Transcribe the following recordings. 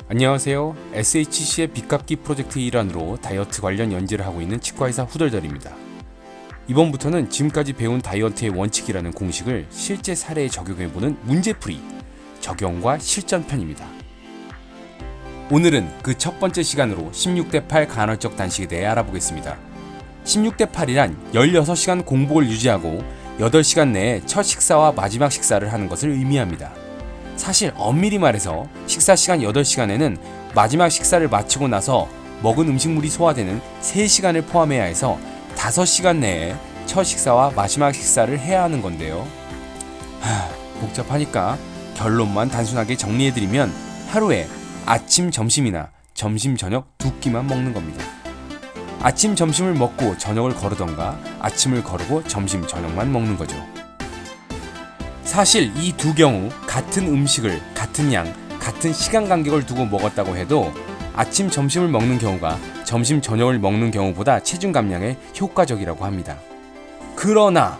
안녕하세요. SHC의 빚갚기 프로젝트의 일환으로 다이어트 관련 연재를 하고 있는 치과의사 후덜덜입니다. 이번부터는 지금까지 배운 다이어트의 원칙이라는 공식을 실제 사례에 적용해보는 문제풀이, 적용과 실전 편입니다. 오늘은 그 첫 번째 시간으로 16대8 간헐적 단식에 대해 알아보겠습니다. 16대8이란 16시간 공복을 유지하고 8시간 내에 첫 식사와 마지막 식사를 하는 것을 의미합니다. 사실 엄밀히 말해서 식사 시간 8시간에는 마지막 식사를 마치고 나서 먹은 음식물이 소화되는 3시간을 포함해야 해서 5시간 내에 첫 식사와 마지막 식사를 해야 하는 건데요. 복잡하니까 결론만 단순하게 정리해드리면 하루에 아침, 점심이나 점심, 저녁 2끼만 먹는 겁니다. 아침, 점심을 먹고 저녁을 거르던가 아침을 거르고 점심, 저녁만 먹는 거죠. 사실 이 두 경우 같은 음식을 같은 양, 같은 시간 간격을 두고 먹었다고 해도 아침, 점심을 먹는 경우가 점심, 저녁을 먹는 경우보다 체중 감량에 효과적이라고 합니다. 그러나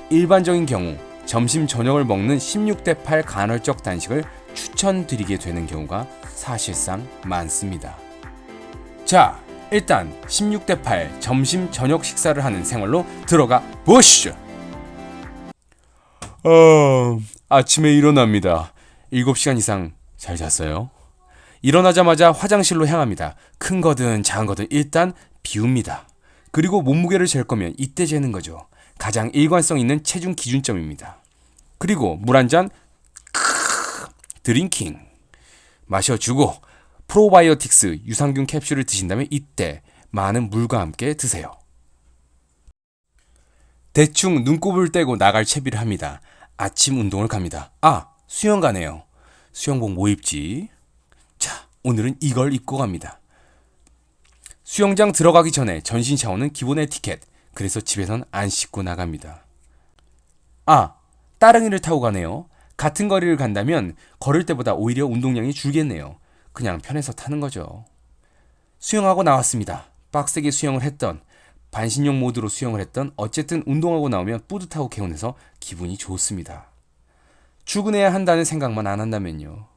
일반적인 경우 점심, 저녁을 먹는 16대8 간헐적 단식을 추천드리게 되는 경우가 사실상 많습니다. 자, 일단 16대8 점심, 저녁 식사를 하는 생활로 들어가 보시죠. 아침에 일어납니다. 7시간 이상 잘 잤어요. 일어나자마자 화장실로 향합니다. 큰 거든 작은 거든 일단 비웁니다. 그리고 몸무게를 잴 거면 이때 재는 거죠. 가장 일관성 있는 체중 기준점입니다. 그리고 물 한 잔 드링킹 마셔주고 프로바이오틱스 유산균 캡슐을 드신다면 이때 많은 물과 함께 드세요. 대충 눈곱을 떼고 나갈 채비를 합니다. 아침 운동을 갑니다. 수영 가네요. 수영복 뭐 입지? 자, 오늘은 이걸 입고 갑니다. 수영장 들어가기 전에 전신 샤워는 기본 에티켓. 그래서 집에선 안 씻고 나갑니다. 따릉이를 타고 가네요. 같은 거리를 간다면 걸을 때보다 오히려 운동량이 줄겠네요. 그냥 편해서 타는 거죠. 수영하고 나왔습니다. 빡세게 수영을 했던 반신욕 모드로 수영을 했던 어쨌든 운동하고 나오면 뿌듯하고 개운해서 기분이 좋습니다. 출근해야 한다는 생각만 안 한다면요.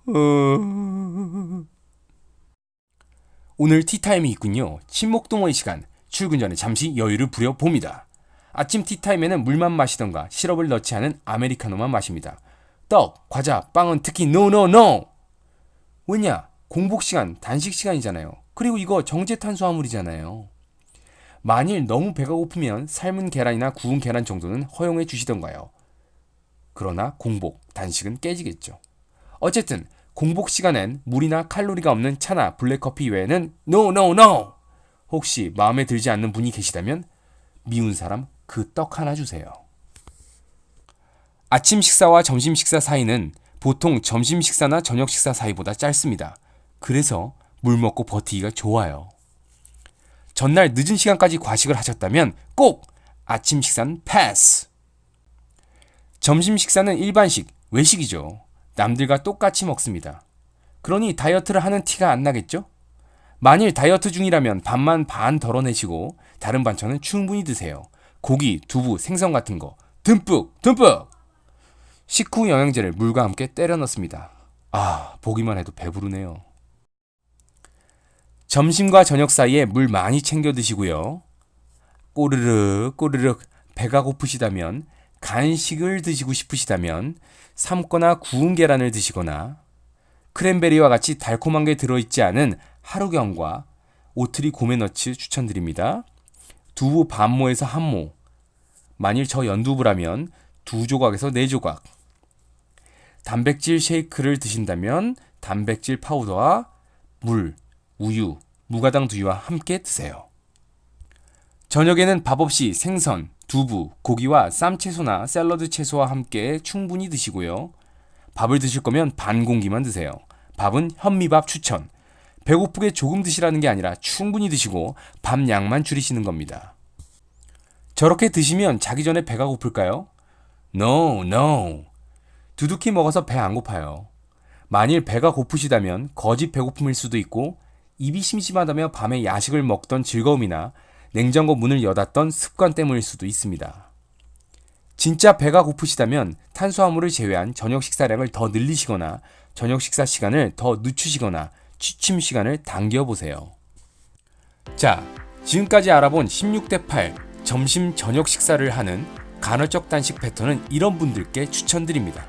오늘 티타임이 있군요. 친목동호회 시간. 출근 전에 잠시 여유를 부려봅니다. 아침 티타임에는 물만 마시던가 시럽을 넣지 않은 아메리카노만 마십니다. 떡, 과자, 빵은 특히 NO! 왜냐? 공복 시간, 단식 시간이잖아요. 그리고 이거 정제 탄수화물이잖아요. 만일 너무 배가 고프면 삶은 계란이나 구운 계란 정도는 허용해 주시던가요. 그러나 공복, 단식은 깨지겠죠. 어쨌든 공복 시간엔 물이나 칼로리가 없는 차나 블랙커피 외에는 NO! 혹시 마음에 들지 않는 분이 계시다면 미운 사람 그 떡 하나 주세요. 아침 식사와 점심 식사 사이는 보통 점심 식사나 저녁 식사 사이보다 짧습니다. 그래서 물 먹고 버티기가 좋아요. 전날 늦은 시간까지 과식을 하셨다면 꼭 아침 식사는 패스! 점심 식사는 일반식, 외식이죠. 남들과 똑같이 먹습니다. 그러니 다이어트를 하는 티가 안 나겠죠? 만일 다이어트 중이라면 밥만 반 덜어내시고 다른 반찬은 충분히 드세요. 고기, 두부, 생선 같은 거 듬뿍! 식후 영양제를 물과 함께 때려 넣습니다. 보기만 해도 배부르네요. 점심과 저녁 사이에 물 많이 챙겨 드시고요. 꼬르륵 배가 고프시다면 간식을 드시고 싶으시다면 삶거나 구운 계란을 드시거나 크랜베리와 같이 달콤한 게 들어있지 않은 하루경과 오트리 고메너츠 추천드립니다. 두부 반모에서 한모. 만일 저 연두부라면 2조각에서 4조각. 단백질 쉐이크를 드신다면 단백질 파우더와 물, 우유, 무가당 두유와 함께 드세요. 저녁에는 밥 없이 생선, 두부, 고기와 쌈채소나 샐러드 채소와 함께 충분히 드시고요. 밥을 드실 거면 반 공기만 드세요. 밥은 현미밥 추천. 배고프게 조금 드시라는 게 아니라 충분히 드시고 밥 양만 줄이시는 겁니다. 저렇게 드시면 자기 전에 배가 고플까요? No. 두둑히 먹어서 배 안 고파요. 만일 배가 고프시다면 거짓 배고픔일 수도 있고 입이 심심하다며 밤에 야식을 먹던 즐거움이나 냉장고 문을 여닫던 습관 때문일 수도 있습니다. 진짜 배가 고프시다면 탄수화물을 제외한 저녁 식사량을 더 늘리시거나 저녁 식사 시간을 더 늦추시거나 취침 시간을 당겨보세요. 자, 지금까지 알아본 16대8 점심 저녁 식사를 하는 간헐적 단식 패턴은 이런 분들께 추천드립니다.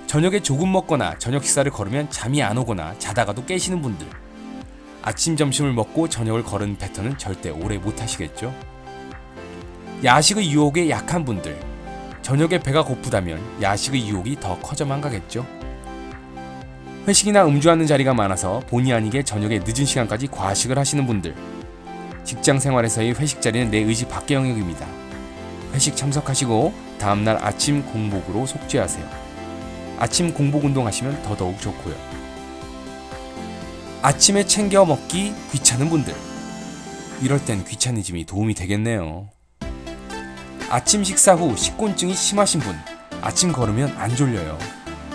저녁에 조금 먹거나 저녁 식사를 거르면 잠이 안 오거나 자다가도 깨시는 분들, 아침 점심을 먹고 저녁을 거르는 패턴은 절대 오래 못 하시겠죠. 야식의 유혹에 약한 분들, 저녁에 배가 고프다면 야식의 유혹이 더 커져만 가겠죠. 회식이나 음주하는 자리가 많아서 본의 아니게 저녁에 늦은 시간까지 과식을 하시는 분들, 직장 생활에서의 회식 자리는 내 의지 밖의 영역입니다. 회식 참석하시고 다음날 아침 공복으로 속죄하세요. 아침 공복 운동하시면 더더욱 좋고요. 아침에 챙겨 먹기 귀찮은 분들, 이럴 땐 귀차니즘이 도움이 되겠네요. 아침 식사 후 식곤증이 심하신 분, 아침 걸으면 안 졸려요.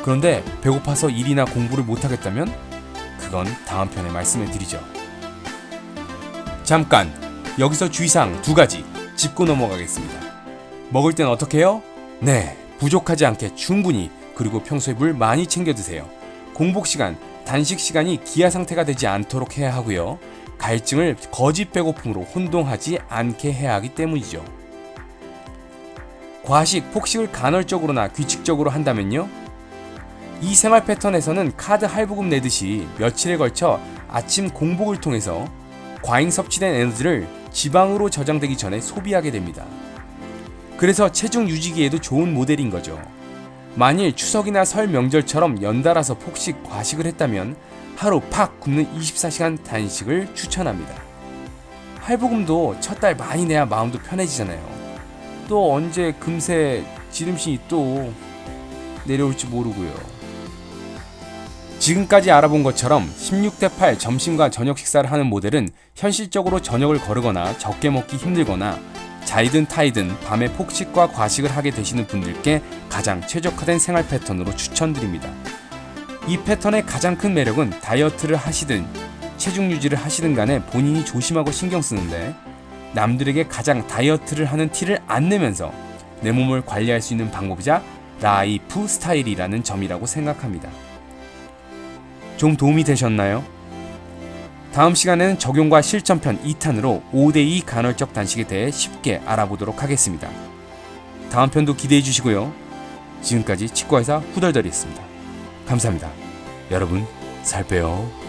그런데 배고파서 일이나 공부를 못하겠다면 그건 다음 편에 말씀해 드리죠. 잠깐, 여기서 주의사항 2가지 짚고 넘어가겠습니다. 먹을 땐 어떻게 해요? 네, 부족하지 않게 충분히, 그리고 평소에 물 많이 챙겨 드세요. 공복 시간, 단식 시간이 기아 상태가 되지 않도록 해야 하고요. 갈증을 거짓 배고픔으로 혼동하지 않게 해야 하기 때문이죠. 과식, 폭식을 간헐적으로나 규칙적으로 한다면요, 이 생활 패턴에서는 카드 할부금 내듯이 며칠에 걸쳐 아침 공복을 통해서 과잉 섭취된 에너지를 지방으로 저장되기 전에 소비하게 됩니다. 그래서 체중 유지기에도 좋은 모델인 거죠. 만일 추석이나 설 명절처럼 연달아서 폭식, 과식을 했다면 하루 팍 굶는 24시간 단식을 추천합니다. 할부금도 첫 달 많이 내야 마음도 편해지잖아요. 또 언제 금세 지름신이 또 내려올지 모르고요. 지금까지 알아본 것처럼 16대8 점심과 저녁 식사를 하는 모델은 현실적으로 저녁을 거르거나 적게 먹기 힘들거나 자이든 타이든 밤에 폭식과 과식을 하게 되시는 분들께 가장 최적화된 생활 패턴으로 추천드립니다. 이 패턴의 가장 큰 매력은 다이어트를 하시든 체중 유지를 하시든 간에 본인이 조심하고 신경 쓰는데, 남들에게 가장 다이어트를 하는 티를 안 내면서 내 몸을 관리할 수 있는 방법이자 라이프 스타일이라는 점이라고 생각합니다. 좀 도움이 되셨나요? 다음 시간에는 적용과 실천편 2탄으로 5대2 간헐적 단식에 대해 쉽게 알아보도록 하겠습니다. 다음 편도 기대해 주시고요. 지금까지 치과의사 후덜덜이었습니다. 감사합니다. 여러분, 살 빼요.